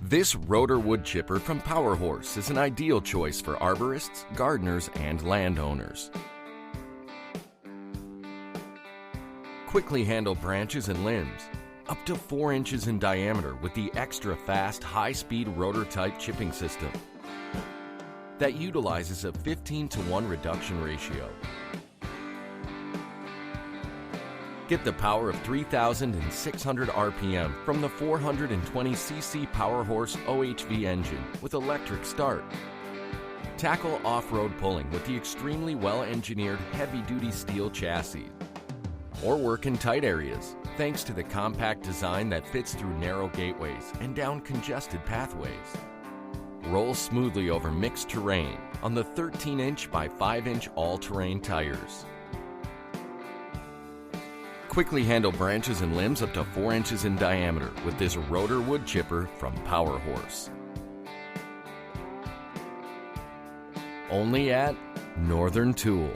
This rotor wood chipper from Powerhorse is an ideal choice for arborists, gardeners, and landowners. Quickly handle branches and limbs, up to 4 inches in diameter with the extra fast, high-speed rotor-type chipping system that utilizes a 15-to-1 reduction ratio. Get the power of 3,600 RPM from the 420cc Powerhorse OHV engine with electric start. Tackle off-road pulling with the extremely well-engineered heavy-duty steel chassis. Or work in tight areas thanks to the compact design that fits through narrow gateways and down congested pathways. Roll smoothly over mixed terrain on the 13-inch by 5-inch all-terrain tires. Quickly handle branches and limbs up to 4 inches in diameter with this rotor wood chipper from Powerhorse. Only at Northern Tool.